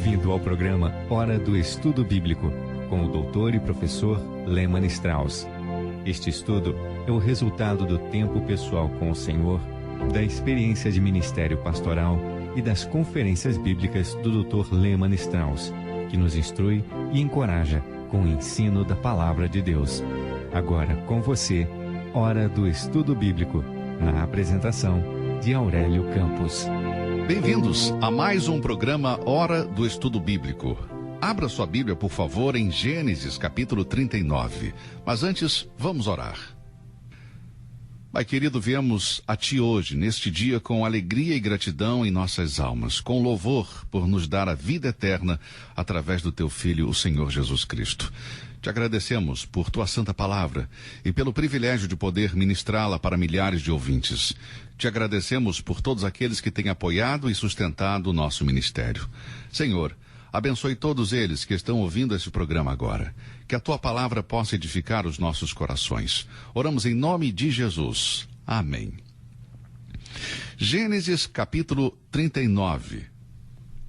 Bem-vindo ao programa Hora do Estudo Bíblico, com o doutor e professor Lehmann Strauss. Este estudo é o resultado do tempo pessoal com o Senhor, da experiência de ministério pastoral e das conferências bíblicas do Dr. Lehmann Strauss, que nos instrui e encoraja com o ensino da Palavra de Deus. Agora com você, Hora do Estudo Bíblico, na apresentação de Aurélio Campos. Bem-vindos a mais um programa Hora do Estudo Bíblico. Abra sua Bíblia, por favor, em Gênesis, capítulo 39. Mas antes, vamos orar. Pai querido, viemos a Ti hoje, neste dia, com alegria e gratidão em nossas almas, com louvor por nos dar a vida eterna através do Teu Filho, o Senhor Jesus Cristo. Te agradecemos por Tua Santa Palavra e pelo privilégio de poder ministrá-la para milhares de ouvintes. Te agradecemos por todos aqueles que têm apoiado e sustentado o nosso ministério. Senhor, abençoe todos eles que estão ouvindo esse programa agora. Que a Tua Palavra possa edificar os nossos corações. Oramos em nome de Jesus. Amém. Gênesis capítulo 39.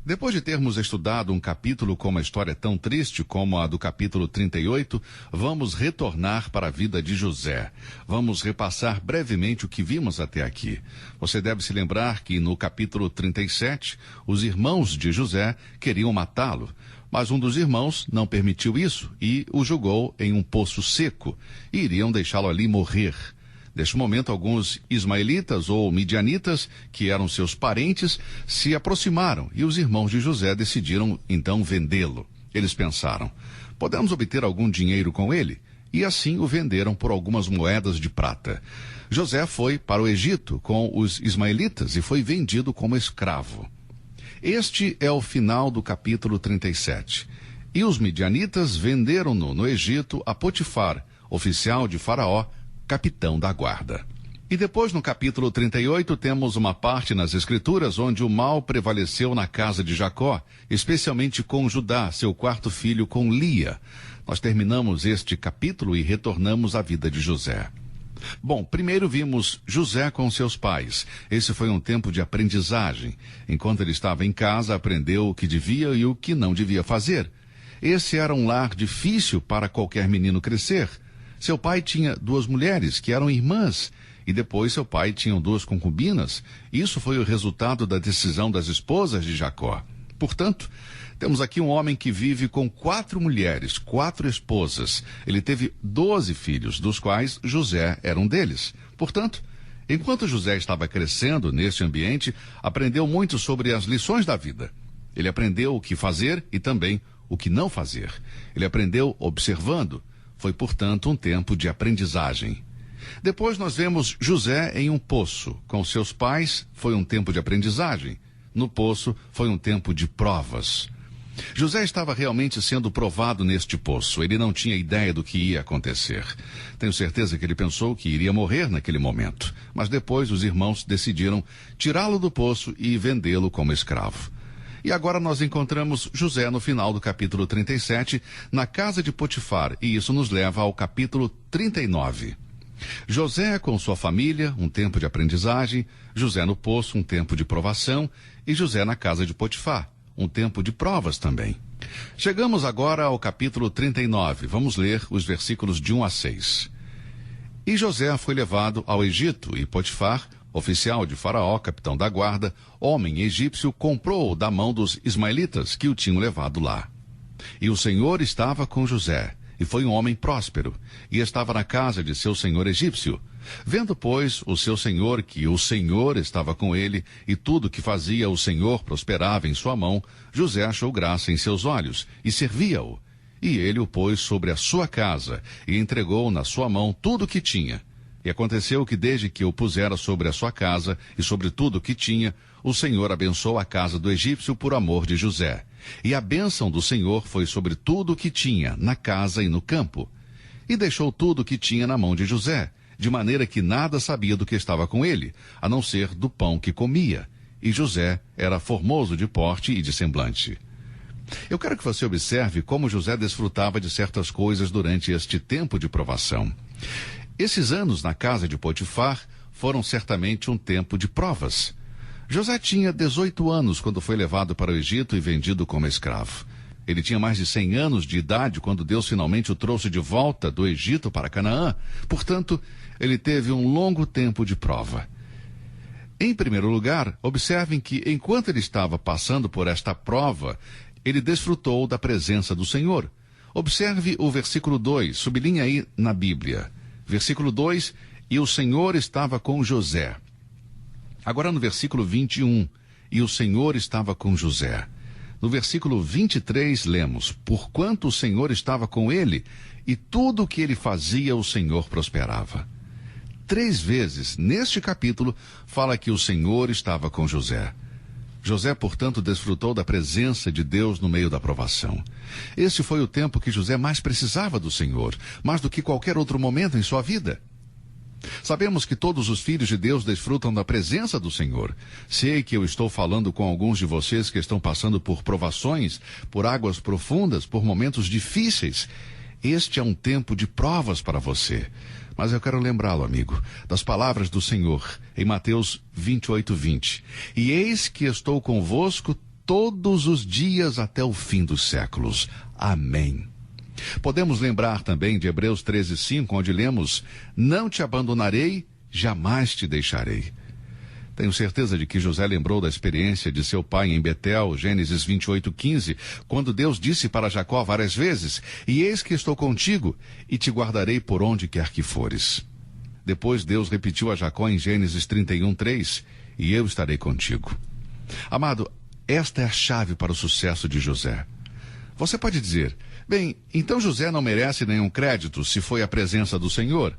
Depois de termos estudado um capítulo com uma história tão triste como a do capítulo 38, vamos retornar para a vida de José. Vamos repassar brevemente o que vimos até aqui. Você deve se lembrar que no capítulo 37, os irmãos de José queriam matá-lo, mas um dos irmãos não permitiu isso e o jogou em um poço seco e iriam deixá-lo ali morrer. Neste momento, alguns ismaelitas ou midianitas, que eram seus parentes, se aproximaram e os irmãos de José decidiram então vendê-lo. Eles pensaram, podemos obter algum dinheiro com ele? E assim o venderam por algumas moedas de prata. José foi para o Egito com os ismaelitas e foi vendido como escravo. Este é o final do capítulo 37. E os midianitas venderam-no no Egito a Potifar, oficial de Faraó, capitão da guarda. E depois, no capítulo 38, temos uma parte nas Escrituras onde o mal prevaleceu na casa de Jacó, especialmente com Judá, seu quarto filho, com Lia. Nós terminamos este capítulo e retornamos à vida de José. Bom, primeiro vimos José com seus pais. Esse foi um tempo de aprendizagem. Enquanto ele estava em casa, aprendeu o que devia e o que não devia fazer. Esse era um lar difícil para qualquer menino crescer. Seu pai tinha duas mulheres, que eram irmãs, e depois seu pai tinha duas concubinas. Isso foi o resultado da decisão das esposas de Jacó. Portanto, temos aqui um homem que vive com 4 mulheres, 4 esposas. Ele teve 12 filhos, dos quais José era um deles. Portanto, enquanto José estava crescendo nesse ambiente, aprendeu muito sobre as lições da vida. Ele aprendeu o que fazer e também o que não fazer. Ele aprendeu observando. Foi, portanto, um tempo de aprendizagem. Depois nós vemos José em um poço. Com seus pais, foi um tempo de aprendizagem. No poço, foi um tempo de provas. José estava realmente sendo provado neste poço. Ele não tinha ideia do que ia acontecer. Tenho certeza que ele pensou que iria morrer naquele momento. Mas depois os irmãos decidiram tirá-lo do poço e vendê-lo como escravo. E agora nós encontramos José no final do capítulo 37, na casa de Potifar, e isso nos leva ao capítulo 39. José com sua família, um tempo de aprendizagem, José no poço, um tempo de provação, e José na casa de Potifar, um tempo de provas também. Chegamos agora ao capítulo 39, vamos ler os versículos de 1 a 6. E José foi levado ao Egito, e Potifar, oficial de Faraó, capitão da guarda, homem egípcio, comprou-o da mão dos ismaelitas que o tinham levado lá. E o Senhor estava com José, e foi um homem próspero, e estava na casa de seu senhor egípcio. Vendo, pois, o seu senhor que o Senhor estava com ele, e tudo que fazia o Senhor prosperava em sua mão, José achou graça em seus olhos, e servia-o. E ele o pôs sobre a sua casa, e entregou na sua mão tudo o que tinha. E aconteceu que desde que o pusera sobre a sua casa e sobre tudo o que tinha, o Senhor abençoou a casa do egípcio por amor de José. E a bênção do Senhor foi sobre tudo o que tinha, na casa e no campo. E deixou tudo o que tinha na mão de José, de maneira que nada sabia do que estava com ele, a não ser do pão que comia. E José era formoso de porte e de semblante. Eu quero que você observe como José desfrutava de certas coisas durante este tempo de provação. Esses anos na casa de Potifar foram certamente um tempo de provas. José tinha 18 anos quando foi levado para o Egito e vendido como escravo. Ele tinha mais de 100 anos de idade quando Deus finalmente o trouxe de volta do Egito para Canaã. Portanto, ele teve um longo tempo de prova. Em primeiro lugar, observem que enquanto ele estava passando por esta prova, ele desfrutou da presença do Senhor. Observe o versículo 2, sublinha aí na Bíblia. Versículo 2, e o Senhor estava com José. Agora no versículo 21, e o Senhor estava com José. No versículo 23 lemos, porquanto o Senhor estava com ele, e tudo o que ele fazia o Senhor prosperava. 3 vezes, neste capítulo, fala que o Senhor estava com José. José, portanto, desfrutou da presença de Deus no meio da provação. Este foi o tempo que José mais precisava do Senhor, mais do que qualquer outro momento em sua vida. Sabemos que todos os filhos de Deus desfrutam da presença do Senhor. Sei que eu estou falando com alguns de vocês que estão passando por provações, por águas profundas, por momentos difíceis. Este é um tempo de provas para você. Mas eu quero lembrá-lo, amigo, das palavras do Senhor em Mateus 28:20. E eis que estou convosco todos os dias até o fim dos séculos. Amém. Podemos lembrar também de Hebreus 13:5, onde lemos, não te abandonarei, jamais te deixarei. Tenho certeza de que José lembrou da experiência de seu pai em Betel, Gênesis 28:15, quando Deus disse para Jacó várias vezes, e eis que estou contigo, e te guardarei por onde quer que fores. Depois Deus repetiu a Jacó em Gênesis 31:3, e eu estarei contigo. Amado, esta é a chave para o sucesso de José. Você pode dizer, bem, então José não merece nenhum crédito se foi a presença do Senhor?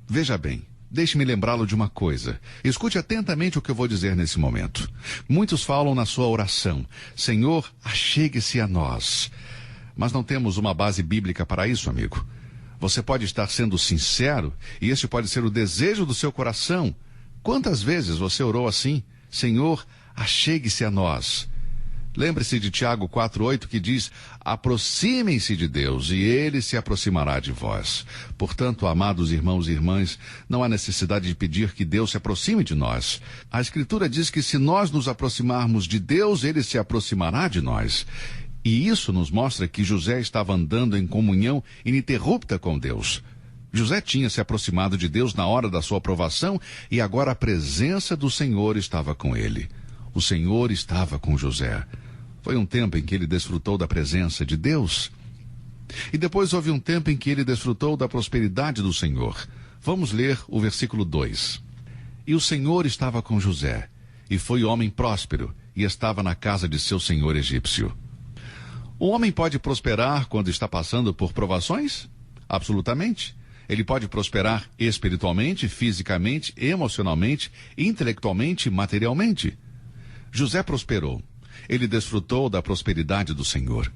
Veja bem, deixe-me lembrá-lo de uma coisa. Escute atentamente o que eu vou dizer nesse momento. Muitos falam na sua oração, Senhor, achegue-se a nós. Mas não temos uma base bíblica para isso, amigo. Você pode estar sendo sincero, e este pode ser o desejo do seu coração. Quantas vezes você orou assim? Senhor, achegue-se a nós. Lembre-se de Tiago 4:8 que diz, aproximem-se de Deus e Ele se aproximará de vós. Portanto, amados irmãos e irmãs, não há necessidade de pedir que Deus se aproxime de nós. A Escritura diz que se nós nos aproximarmos de Deus, Ele se aproximará de nós. E isso nos mostra que José estava andando em comunhão ininterrupta com Deus. José tinha se aproximado de Deus na hora da sua provação e agora a presença do Senhor estava com ele. O Senhor estava com José. Foi um tempo em que ele desfrutou da presença de Deus. E depois houve um tempo em que ele desfrutou da prosperidade do Senhor. Vamos ler o versículo 2. E o Senhor estava com José, e foi homem próspero, e estava na casa de seu senhor egípcio. O homem pode prosperar quando está passando por provações? Absolutamente. Ele pode prosperar espiritualmente, fisicamente, emocionalmente, intelectualmente e materialmente. José prosperou. Ele desfrutou da prosperidade do Senhor.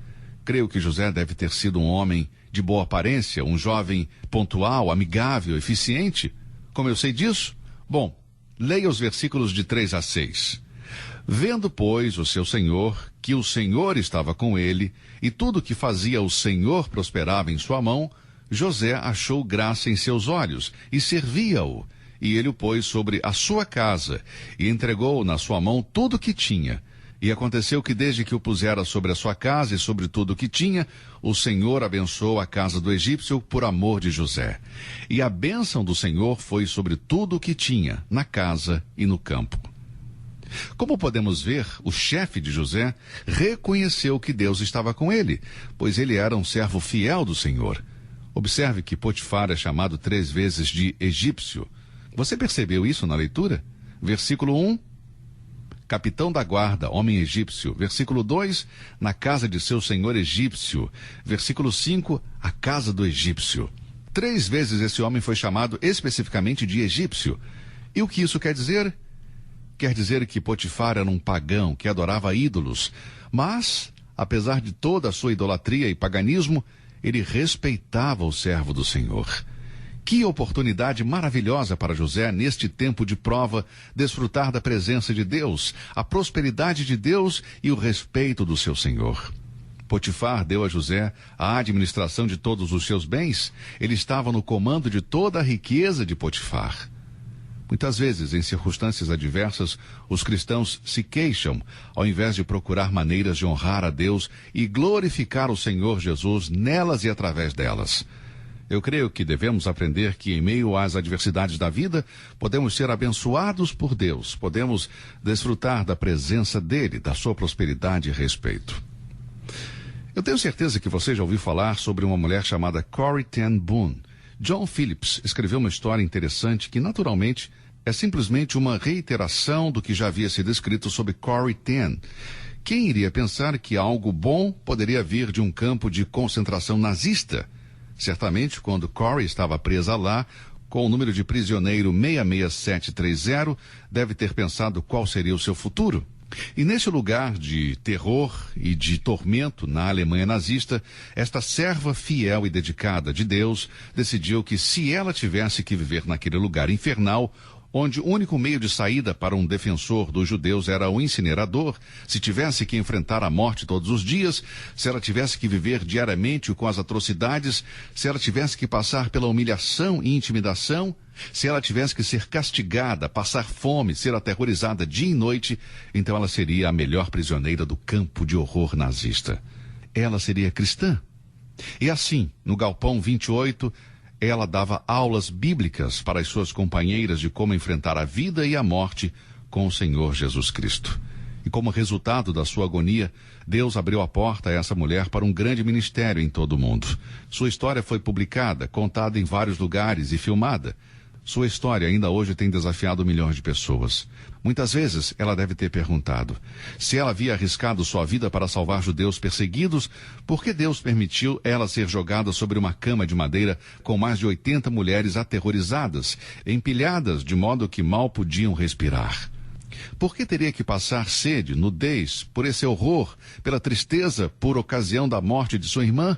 Creio que José deve ter sido um homem de boa aparência, um jovem pontual, amigável, eficiente. Como eu sei disso? Bom, leia os versículos de 3-6. Vendo, pois, o seu senhor, que o Senhor estava com ele, e tudo que fazia o Senhor prosperava em sua mão, José achou graça em seus olhos, e servia-o. E ele o pôs sobre a sua casa, e entregou na sua mão tudo o que tinha. E aconteceu que desde que o pusera sobre a sua casa e sobre tudo o que tinha, o Senhor abençoou a casa do egípcio por amor de José. E a bênção do Senhor foi sobre tudo o que tinha, na casa e no campo. Como podemos ver, o chefe de José reconheceu que Deus estava com ele, pois ele era um servo fiel do Senhor. Observe que Potifar é chamado 3 vezes de egípcio. Você percebeu isso na leitura? Versículo 1, capitão da guarda, homem egípcio. Versículo 2, na casa de seu senhor egípcio. Versículo 5, a casa do egípcio. 3 vezes esse homem foi chamado especificamente de egípcio. E o que isso quer dizer? Quer dizer que Potifar era um pagão que adorava ídolos. Mas, apesar de toda a sua idolatria e paganismo, ele respeitava o servo do Senhor. Que oportunidade maravilhosa para José, neste tempo de prova, desfrutar da presença de Deus, a prosperidade de Deus e o respeito do seu Senhor. Potifar deu a José a administração de todos os seus bens. Ele estava no comando de toda a riqueza de Potifar. Muitas vezes, em circunstâncias adversas, os cristãos se queixam, ao invés de procurar maneiras de honrar a Deus e glorificar o Senhor Jesus nelas e através delas. Eu creio que devemos aprender que, em meio às adversidades da vida, podemos ser abençoados por Deus, podemos desfrutar da presença dele, da sua prosperidade e respeito. Eu tenho certeza que você já ouviu falar sobre uma mulher chamada Corrie ten Boom. John Phillips escreveu uma história interessante que, naturalmente, é simplesmente uma reiteração do que já havia sido escrito sobre Corrie ten. Quem iria pensar que algo bom poderia vir de um campo de concentração nazista? Certamente, quando Corrie estava presa lá, com o número de prisioneiro 66730, deve ter pensado qual seria o seu futuro. E nesse lugar de terror e de tormento na Alemanha nazista, esta serva fiel e dedicada de Deus decidiu que, se ela tivesse que viver naquele lugar infernal, onde o único meio de saída para um defensor dos judeus era o incinerador, se tivesse que enfrentar a morte todos os dias, se ela tivesse que viver diariamente com as atrocidades, se ela tivesse que passar pela humilhação e intimidação, se ela tivesse que ser castigada, passar fome, ser aterrorizada dia e noite, então ela seria a melhor prisioneira do campo de horror nazista. Ela seria cristã. E assim, no Galpão 28, ela dava aulas bíblicas para as suas companheiras de como enfrentar a vida e a morte com o Senhor Jesus Cristo. E como resultado da sua agonia, Deus abriu a porta a essa mulher para um grande ministério em todo o mundo. Sua história foi publicada, contada em vários lugares e filmada. Sua história ainda hoje tem desafiado milhões de pessoas. Muitas vezes ela deve ter perguntado: se ela havia arriscado sua vida para salvar judeus perseguidos, por que Deus permitiu ela ser jogada sobre uma cama de madeira com mais de 80 mulheres aterrorizadas, empilhadas de modo que mal podiam respirar? Por que teria que passar sede, nudez, por esse horror, pela tristeza por ocasião da morte de sua irmã?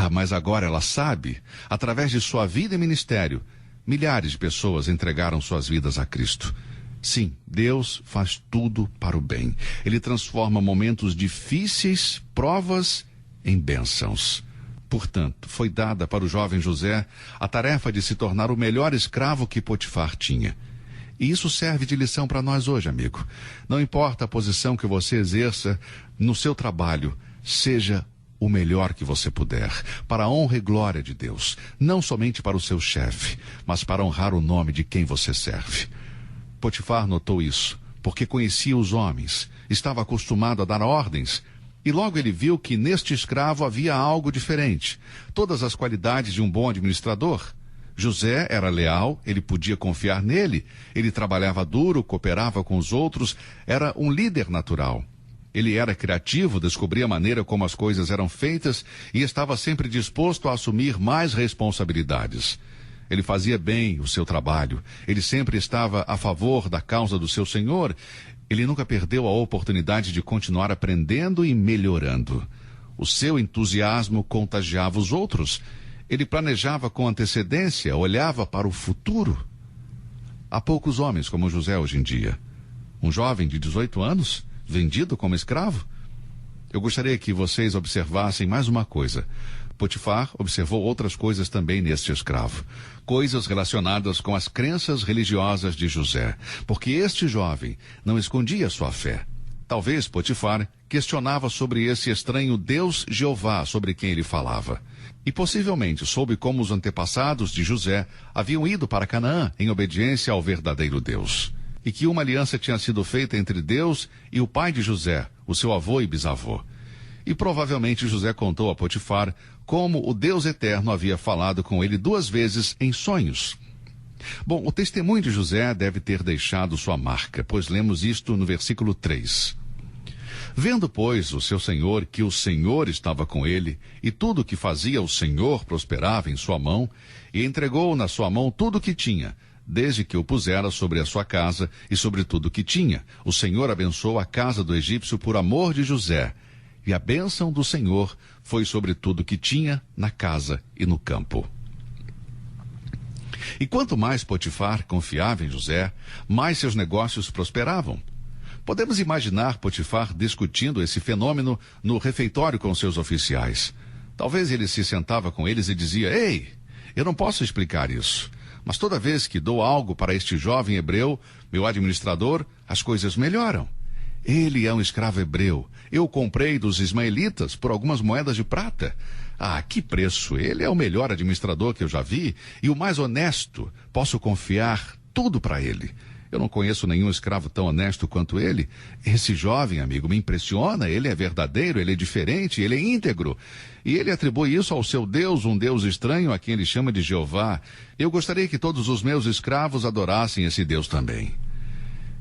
Mas agora ela sabe, através de sua vida e ministério, milhares de pessoas entregaram suas vidas a Cristo. Sim, Deus faz tudo para o bem. Ele transforma momentos difíceis, provas, em bênçãos. Portanto, foi dada para o jovem José a tarefa de se tornar o melhor escravo que Potifar tinha. E isso serve de lição para nós hoje, amigo. Não importa a posição que você exerça no seu trabalho, seja o melhor que você puder, para a honra e glória de Deus, não somente para o seu chefe, mas para honrar o nome de quem você serve. Potifar notou isso, porque conhecia os homens, estava acostumado a dar ordens, e logo ele viu que neste escravo havia algo diferente, todas as qualidades de um bom administrador. José era leal, ele podia confiar nele, ele trabalhava duro, cooperava com os outros, era um líder natural. Ele era criativo, descobria a maneira como as coisas eram feitas e estava sempre disposto a assumir mais responsabilidades. Ele fazia bem o seu trabalho, ele sempre estava a favor da causa do seu Senhor, ele nunca perdeu a oportunidade de continuar aprendendo e melhorando. O seu entusiasmo contagiava os outros, ele planejava com antecedência, olhava para o futuro. Há poucos homens como José hoje em dia. Um jovem de 18 anos... vendido como escravo? Eu gostaria que vocês observassem mais uma coisa. Potifar observou outras coisas também neste escravo. Coisas relacionadas com as crenças religiosas de José. Porque este jovem não escondia sua fé. Talvez Potifar questionava sobre esse estranho Deus Jeová sobre quem ele falava. E possivelmente soube como os antepassados de José haviam ido para Canaã em obediência ao verdadeiro Deus. E que uma aliança tinha sido feita entre Deus e o pai de José, o seu avô e bisavô. E provavelmente José contou a Potifar como o Deus eterno havia falado com ele 2 vezes em sonhos. Bom, o testemunho de José deve ter deixado sua marca, pois lemos isto no versículo 3. Vendo, pois, o seu senhor que o Senhor estava com ele, e tudo o que fazia o Senhor prosperava em sua mão, e entregou na sua mão tudo o que tinha, desde que o pusera sobre a sua casa e sobre tudo o que tinha. O Senhor abençoou a casa do egípcio por amor de José, e a bênção do Senhor foi sobre tudo o que tinha na casa e no campo. E quanto mais Potifar confiava em José, mais seus negócios prosperavam. Podemos imaginar Potifar discutindo esse fenômeno no refeitório com seus oficiais. Talvez ele se sentava com eles e dizia: "Ei, eu não posso explicar isso. Mas toda vez que dou algo para este jovem hebreu, meu administrador, as coisas melhoram. Ele é um escravo hebreu. Eu comprei dos ismaelitas por algumas moedas de prata. Ah, que preço! Ele é o melhor administrador que eu já vi e o mais honesto. Posso confiar tudo para ele. Eu não conheço nenhum escravo tão honesto quanto ele. Esse jovem, amigo, me impressiona. Ele é verdadeiro, ele é diferente, ele é íntegro. E ele atribui isso ao seu Deus, um Deus estranho a quem ele chama de Jeová. Eu gostaria que todos os meus escravos adorassem esse Deus também.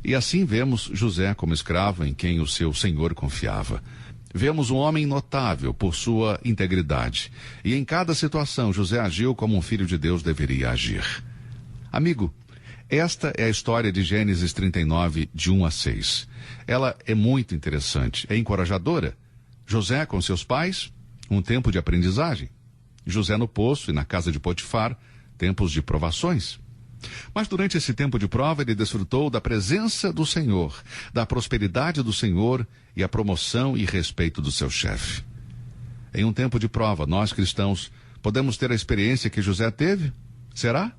E assim vemos José como escravo em quem o seu senhor confiava. Vemos um homem notável por sua integridade. E em cada situação, José agiu como um filho de Deus deveria agir. Amigo, esta é a história de Gênesis 39, de 1 a 6. Ela é muito interessante, é encorajadora. José com seus pais, um tempo de aprendizagem. José no poço e na casa de Potifar, tempos de provações. Mas durante esse tempo de prova, ele desfrutou da presença do Senhor, da prosperidade do Senhor e a promoção e respeito do seu chefe. Em um tempo de prova, nós cristãos podemos ter a experiência que José teve? Será?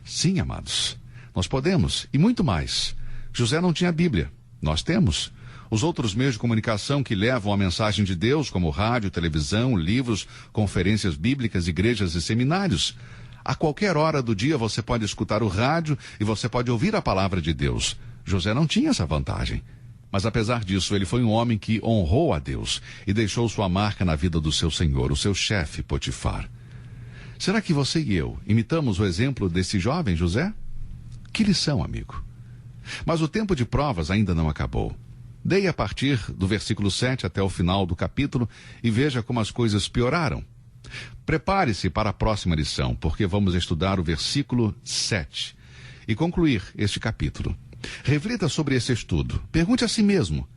Sim, amados. Nós podemos, e muito mais. José não tinha Bíblia. Nós temos. Os outros meios de comunicação que levam a mensagem de Deus, como rádio, televisão, livros, conferências bíblicas, igrejas e seminários. A qualquer hora do dia você pode escutar o rádio e você pode ouvir a palavra de Deus. José não tinha essa vantagem. Mas apesar disso, ele foi um homem que honrou a Deus e deixou sua marca na vida do seu senhor, o seu chefe Potifar. Será que você e eu imitamos o exemplo desse jovem José? Que lição, amigo. Mas o tempo de provas ainda não acabou. Leia a partir do versículo 7 até o final do capítulo e veja como as coisas pioraram. Prepare-se para a próxima lição, porque vamos estudar o versículo 7 e concluir este capítulo. Reflita sobre esse estudo. Pergunte a si mesmo: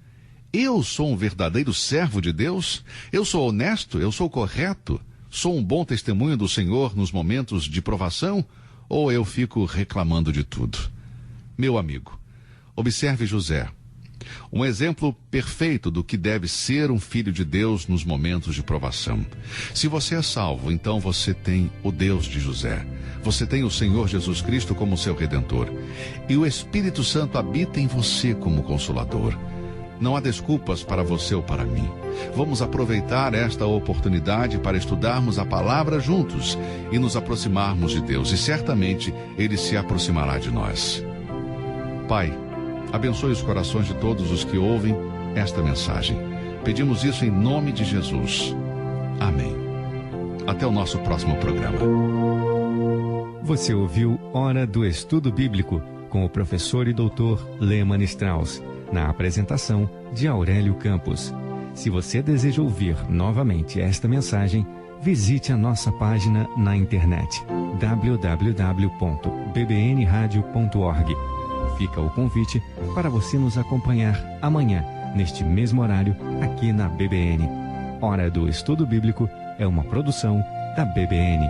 eu sou um verdadeiro servo de Deus? Eu sou honesto? Eu sou correto? Sou um bom testemunho do Senhor nos momentos de provação? Ou eu fico reclamando de tudo? Meu amigo, observe José. Um exemplo perfeito do que deve ser um filho de Deus nos momentos de provação. Se você é salvo, então você tem o Deus de José. Você tem o Senhor Jesus Cristo como seu Redentor. E o Espírito Santo habita em você como Consolador. Não há desculpas para você ou para mim. Vamos aproveitar esta oportunidade para estudarmos a palavra juntos e nos aproximarmos de Deus. E certamente Ele se aproximará de nós. Pai, abençoe os corações de todos os que ouvem esta mensagem. Pedimos isso em nome de Jesus. Amém. Até o nosso próximo programa. Você ouviu Hora do Estudo Bíblico com o professor e doutor Lehmann Strauss, na apresentação de Aurélio Campos. Se você deseja ouvir novamente esta mensagem, visite a nossa página na internet www.bbnradio.org. Fica o convite para você nos acompanhar amanhã, neste mesmo horário, aqui na BBN. Hora do Estudo Bíblico é uma produção da BBN.